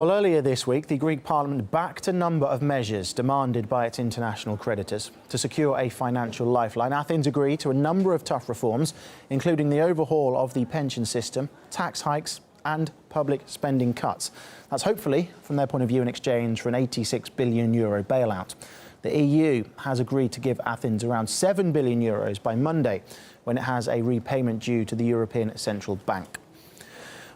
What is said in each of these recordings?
Well, earlier this week, the Greek Parliament backed a number of measures demanded by its international creditors to secure a financial lifeline. Athens agreed to a number of tough reforms, including the overhaul of the pension system, tax hikes and public spending cuts. That's hopefully, from their point of view, in exchange for an €86 billion bailout. The EU has agreed to give Athens around €7 billion by Monday, when it has a repayment due to the European Central Bank.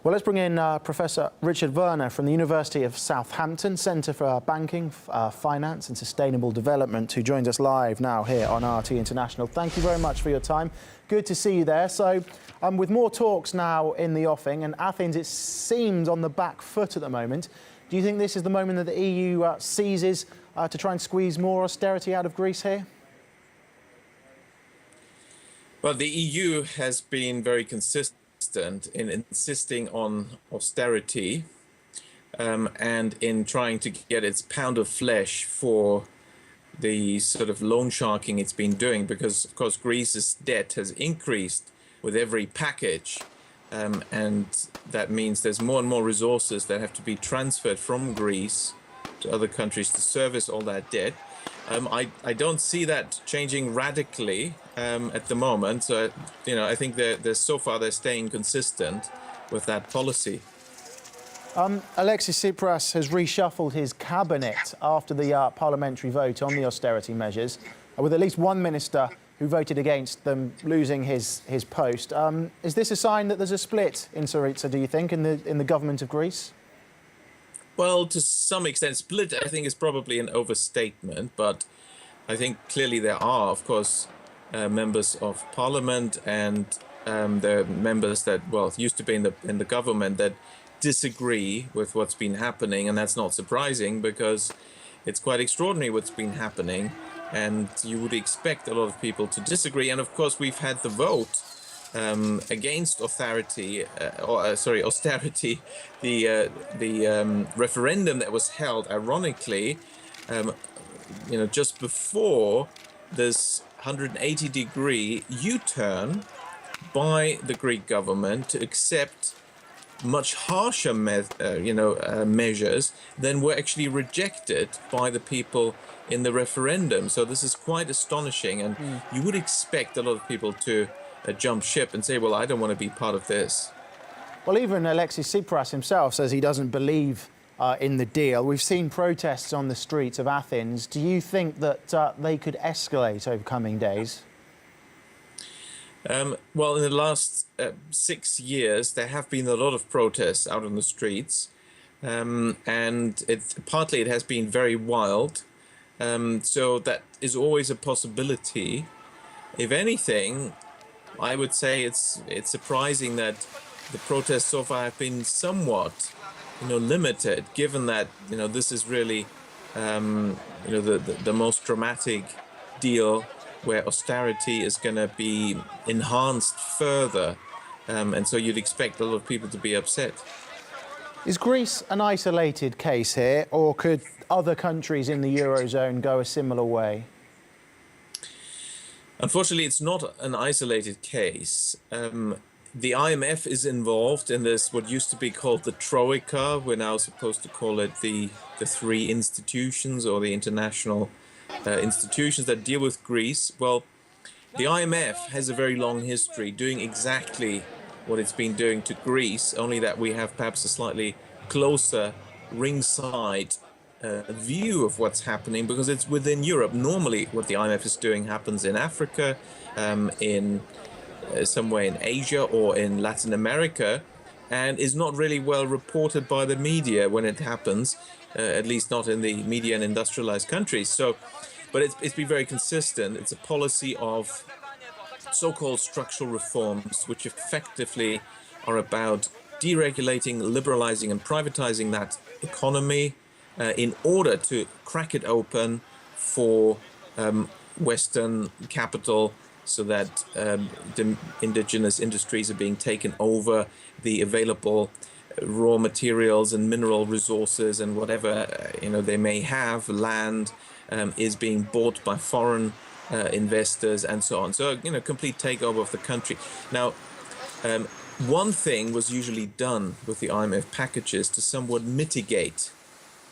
Well, let's bring in Professor Richard Werner from the University of Southampton Centre for Banking, Finance and Sustainable Development, who joins us live now here on RT International. Thank you very much for your time. Good to see you there. So, with more talks now in the offing, and Athens, it seems, on the back foot at the moment, do you think this is the moment that the EU seizes to try and squeeze more austerity out of Greece here? Well, the EU has been very consistent in insisting on austerity and in trying to get its pound of flesh for the sort of loan sharking it's been doing, because of course Greece's debt has increased with every package, and that means there's more and more resources that have to be transferred from Greece to other countries to service all that debt. I don't see that changing radically at the moment. So, I think so far they're staying consistent with that policy. Alexis Tsipras has reshuffled his cabinet after the parliamentary vote on the austerity measures, with at least one minister who voted against them losing his post. Is this a sign that there's a split in Syriza, do you think, in the government of Greece? Well, to some extent, split, I think, is probably an overstatement, but I think clearly there are, of course, members of parliament and the members that, used to be in the government that disagree with what's been happening, and that's not surprising because it's quite extraordinary what's been happening, and you would expect a lot of people to disagree. And of course, we've had the vote against austerity, the referendum that was held, ironically, just before this 180-degree U-turn by the Greek government to accept much harsher measures than were actually rejected by the people in the referendum. So this is quite astonishing, and you would expect a lot of people to jump ship and say, well, I don't want to be part of this. Well, even Alexis Tsipras himself says he doesn't believe in the deal. We've seen protests on the streets of Athens. Do you think that they could escalate over coming days? Well, in the last 6 years, there have been a lot of protests out on the streets, and partly it has been very wild. So that is always a possibility. If anything, I would say it's surprising that the protests so far have been somewhat, limited, given that, this is really, the most dramatic deal where austerity is going to be enhanced further. And so you'd expect a lot of people to be upset. Is Greece an isolated case here, or could other countries in the Eurozone go a similar way? Unfortunately, it's not an isolated case. The IMF is involved in this, what used to be called the Troika. We're now supposed to call it the three institutions, or the international institutions that deal with Greece. Well, the IMF has a very long history doing exactly what it's been doing to Greece, only that we have perhaps a slightly closer ringside view of what's happening, because it's within Europe. Normally what the IMF is doing happens in Africa, somewhere in Asia or in Latin America, and is not really well reported by the media when it happens, at least not in the media and industrialized countries. So, but it's been very consistent. It's a policy of so-called structural reforms, which effectively are about deregulating, liberalizing and privatizing that economy in order to crack it open for Western capital, so that the indigenous industries are being taken over, the available raw materials and mineral resources and whatever they may have, land, is being bought by foreign investors and so on. So complete takeover of the country. Now, one thing was usually done with the IMF packages to somewhat mitigate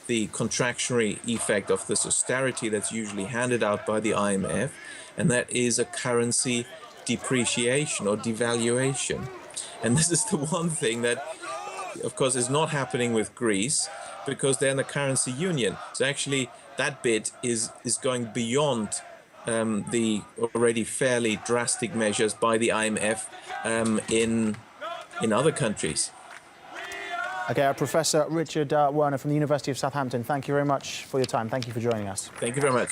the contractionary effect of this austerity that's usually handed out by the IMF, and that is a currency depreciation or devaluation. And this is the one thing that, of course, is not happening with Greece because they're in the currency union. So actually, that bit is going beyond the already fairly drastic measures by the IMF in other countries. Okay, Professor Richard Werner from the University of Southampton, thank you very much for your time. Thank you for joining us. Thank you very much.